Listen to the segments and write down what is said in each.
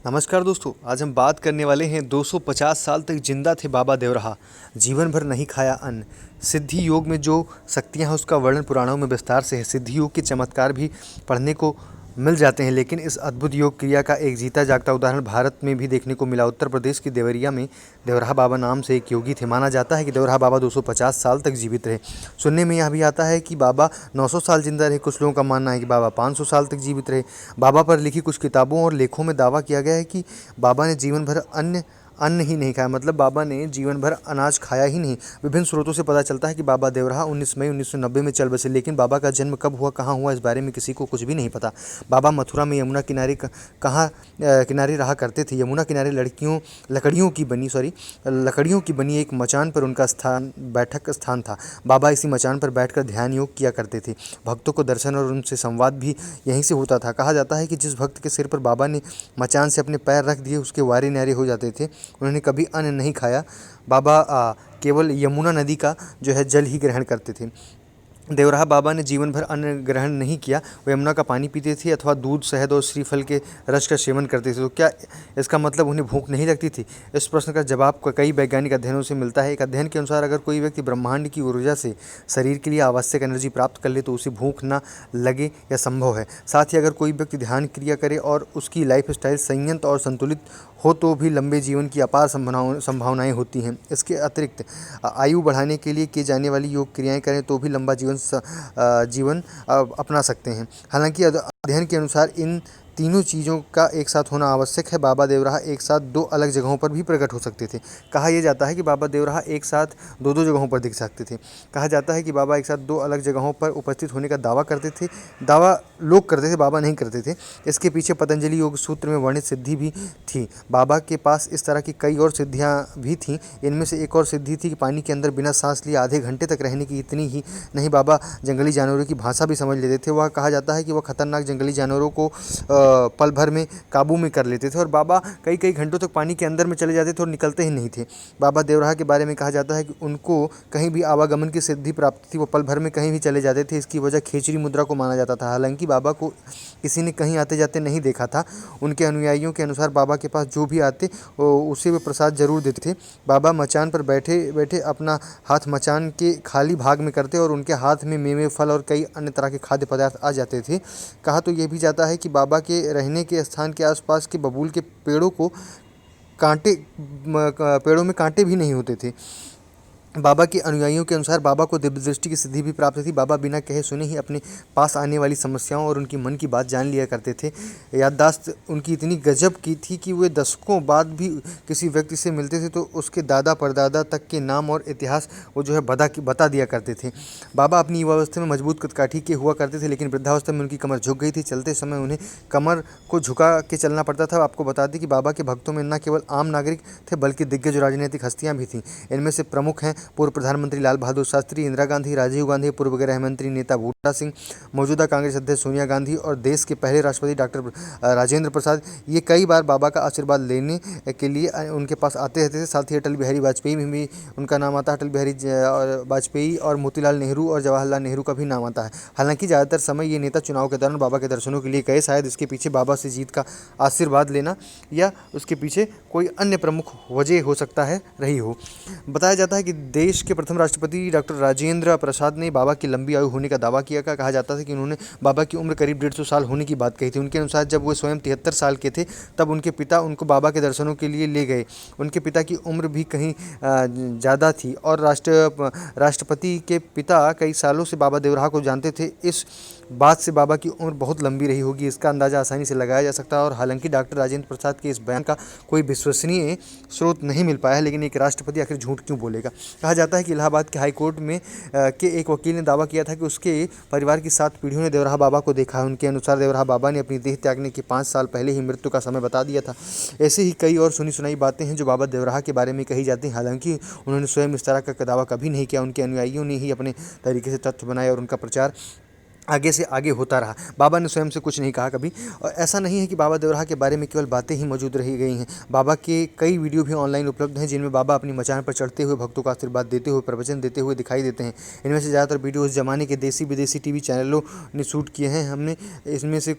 नमस्कार दोस्तों, आज हम बात करने वाले हैं 250 साल तक जिंदा थे बाबा देवरहा। जीवन भर नहीं खाया अन्न। सिद्धि योग में जो शक्तियां हैं उसका वर्णन पुराणों में विस्तार से है। सिद्धि योग के चमत्कार भी पढ़ने को मिल जाते हैं, लेकिन इस अद्भुत योग क्रिया का एक जीता जागता उदाहरण भारत में भी देखने को मिला। उत्तर प्रदेश की देवरिया में देवरहा बाबा नाम से एक योगी थे। माना जाता है कि देवरहा बाबा 250 साल तक जीवित रहे। सुनने में यह भी आता है कि बाबा 900 साल जिंदा रहे। कुछ लोगों का मानना है कि बाबा 500 साल तक जीवित रहे। बाबा पर लिखी कुछ किताबों और लेखों में दावा किया गया है कि बाबा ने जीवन भर अन्न ही नहीं खाया, मतलब बाबा ने जीवन भर अनाज खाया ही नहीं। विभिन्न स्रोतों से पता चलता है कि बाबा देवरहा 19 मई 1990 में चल बसे, लेकिन बाबा का जन्म कब हुआ, कहाँ हुआ, इस बारे में किसी को कुछ भी नहीं पता। बाबा मथुरा में यमुना किनारे कहाँ किनारे रहा करते थे। यमुना किनारे लकड़ियों की बनी एक मचान पर उनका बैठक स्थान था। बाबा इसी मचान पर बैठकर ध्यान योग किया करते थे। भक्तों को दर्शन और उनसे संवाद भी यहीं से होता था। कहा जाता है कि जिस भक्त के सिर पर बाबा ने मचान से अपने पैर रख दिए उसके वारे न्यारे हो जाते थे। उन्होंने कभी अन्न नहीं खाया। बाबा केवल यमुना नदी का जो है जल ही ग्रहण करते थे। देवरहा बाबा ने जीवन भर अन्न ग्रहण नहीं किया। वो यमुना का पानी पीते थे अथवा दूध, शहद और श्रीफल के रस का सेवन करते थे। तो क्या इसका मतलब उन्हें भूख नहीं लगती थी? इस प्रश्न का जवाब कई वैज्ञानिक अध्ययनों से मिलता है। एक अध्ययन के अनुसार अगर कोई व्यक्ति ब्रह्मांड की ऊर्जा से शरीर के लिए आवश्यक एनर्जी प्राप्त कर ले तो उसे भूख ना लगे यह संभव है। साथ ही अगर कोई व्यक्ति ध्यान क्रिया करे और उसकी लाइफ स्टाइल संयंत्र और संतुलित हो तो भी लंबे जीवन की अपार संभावनाएं होती हैं। इसके अतिरिक्त आयु बढ़ाने के लिए की जाने वाली योग क्रियाएं करें तो भी लंबा जीवन अपना सकते हैं। हालांकि अध्ययन के अनुसार इन तीनों चीज़ों का एक साथ होना आवश्यक है। बाबा देवरहा एक साथ दो अलग जगहों पर भी प्रकट हो सकते थे। कहा यह जाता है कि बाबा देवरहा एक साथ दो दो जगहों पर दिख सकते थे। कहा जाता है कि बाबा एक साथ दो अलग जगहों पर उपस्थित होने का दावा करते थे। दावा लोग करते थे, बाबा नहीं करते थे। इसके पीछे पतंजलि योग सूत्र में वर्णित सिद्धि भी थी। बाबा के पास इस तरह की कई और सिद्धियाँ भी थीं। इनमें से एक और सिद्धि थी कि पानी के अंदर बिना सांस लिए आधे घंटे तक रहने की। इतनी ही नहीं, बाबा जंगली जानवरों की भाषा भी समझ लेते थे। वह कहा जाता है कि वह खतरनाक जंगली जानवरों को पल भर में काबू में कर लेते थे। और बाबा कई कई घंटों तक पानी के अंदर में चले जाते थे और निकलते ही नहीं थे। बाबा देवरहा के बारे में कहा जाता है कि उनको कहीं भी आवागमन की सिद्धि प्राप्त थी। वो पल भर में कहीं भी चले जाते थे। इसकी वजह खेचरी मुद्रा को माना जाता था। हालांकि बाबा को किसी ने कहीं आते जाते नहीं देखा था। उनके अनुयायियों के अनुसार बाबा के पास जो भी आते उसे वे प्रसाद जरूर देते थे। बाबा मचान पर बैठे बैठे अपना हाथ मचान के खाली भाग में करते और उनके हाथ में मेवे, फल और कई अन्य तरह के खाद्य पदार्थ आ जाते थे। कहा तो यह भी जाता है कि बाबा के रहने के स्थान के आसपास के बबूल के पेड़ों में कांटे भी नहीं होते थे। बाबा के अनुयायियों के अनुसार बाबा को दिव्य दृष्टि की सिद्धि भी प्राप्त थी। बाबा बिना कहे सुने ही अपने पास आने वाली समस्याओं और उनकी मन की बात जान लिया करते थे। याददाश्त उनकी इतनी गजब की थी कि वे दशकों बाद भी किसी व्यक्ति से मिलते थे तो उसके दादा परदादा तक के नाम और इतिहास वो जो है बता दिया करते थे। बाबा अपनी युवावस्था में मजबूत कदकाठी के हुआ करते थे, लेकिन वृद्धावस्था में उनकी कमर झुक गई थी। चलते समय उन्हें कमर को झुका के चलना पड़ता था। आपको बता दें कि बाबा के भक्तों में न केवल आम नागरिक थे बल्कि दिग्गज राजनीतिक हस्तियां भी थीं। इनमें से प्रमुख हैं पूर्व प्रधानमंत्री लाल बहादुर शास्त्री, इंदिरा गांधी, राजीव गांधी, पूर्व गृह मंत्री नेता बूटा सिंह, मौजूदा कांग्रेस अध्यक्ष सोनिया गांधी और देश के पहले राष्ट्रपति डॉक्टर राजेंद्र प्रसाद। ये कई बार बाबा का आशीर्वाद लेने के लिए उनके पास आते रहते थे। साथ ही अटल बिहारी वाजपेयी में भी उनका नाम आता है। अटल बिहारी वाजपेयी और मोतीलाल नेहरू और जवाहरलाल नेहरू का भी नाम आता है। हालांकि ज़्यादातर समय ये नेता चुनाव के दौरान बाबा के दर्शनों के लिए गए। शायद इसके पीछे बाबा से जीत का आशीर्वाद लेना या उसके पीछे कोई अन्य प्रमुख वजह हो सकता है रही हो। बताया जाता है कि देश के प्रथम राष्ट्रपति डॉक्टर राजेंद्र प्रसाद ने बाबा की लंबी आयु होने का दावा किया। कहा जाता था कि उन्होंने बाबा की उम्र करीब 150 साल होने की बात कही थी। उनके अनुसार जब वो स्वयं 73 साल के थे तब उनके पिता उनको बाबा के दर्शनों के लिए ले गए। उनके पिता की उम्र भी कहीं ज़्यादा थी और राष्ट्रपति के पिता कई सालों से बाबा देवरहा को जानते थे। इस बात से बाबा की उम्र बहुत लंबी रही होगी इसका अंदाज़ा आसानी से लगाया जा सकता है। और हालांकि डॉक्टर राजेंद्र प्रसाद के इस बयान का कोई विश्वसनीय स्रोत नहीं मिल पाया है, लेकिन एक राष्ट्रपति आखिर झूठ क्यों बोलेगा। कहा जाता है कि इलाहाबाद के हाईकोर्ट में के एक वकील ने दावा किया था कि उसके परिवार की 7 पीढ़ियों ने देवरहा बाबा को देखा है। उनके अनुसार देवरहा बाबा ने अपनी देह त्यागने के 5 साल पहले ही मृत्यु का समय बता दिया था। ऐसे ही कई और सुनी सुनाई बातें हैं जो बाबा देवरहा के बारे में कही जाती हैं। हालांकि उन्होंने स्वयं इस तरह का दावा कभी नहीं किया। उनके अनुयायियों ने ही अपने तरीके से तथ्य बनाए और उनका प्रचार आगे से आगे होता रहा। बाबा ने स्वयं से कुछ नहीं कहा कभी। और ऐसा नहीं है कि बाबा देवराहा के बारे में केवल बातें ही मौजूद रही गई हैं। बाबा के कई वीडियो भी ऑनलाइन उपलब्ध हैं जिनमें बाबा अपनी मचान पर चढ़ते हुए भक्तों का आशीर्वाद देते हुए प्रवचन देते हुए दिखाई देते हैं। इनमें से ज़्यादातर वीडियो उस जमाने के देसी विदेशी टीवी चैनलों ने शूट किए हैं। हमने इनमें से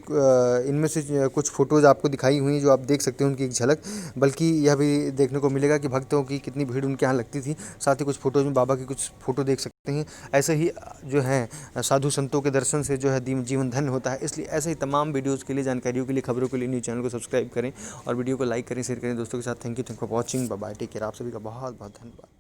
कुछ फ़ोटोज़ आपको दिखाई हुई हैं जो आप देख सकते हैं उनकी एक झलक। बल्कि यह भी देखने को मिलेगा कि भक्तों की कितनी भीड़ उनके यहाँ लगती थी। साथ ही कुछ फ़ोटोज़ में बाबा की कुछ फ़ोटो देख सकते हैं। ऐसे ही जो है साधु संतों के दर्शन से जो है जीवन धन्य होता है। इसलिए ऐसे ही तमाम वीडियोज़ के लिए, जानकारियों के लिए, खबरों के लिए न्यूज़ चैनल को सब्सक्राइब करें और वीडियो को लाइक करें, शेयर करें दोस्तों के साथ। Thank you for watching. Bye bye, take care. आप सभी का बहुत बहुत धन्यवाद।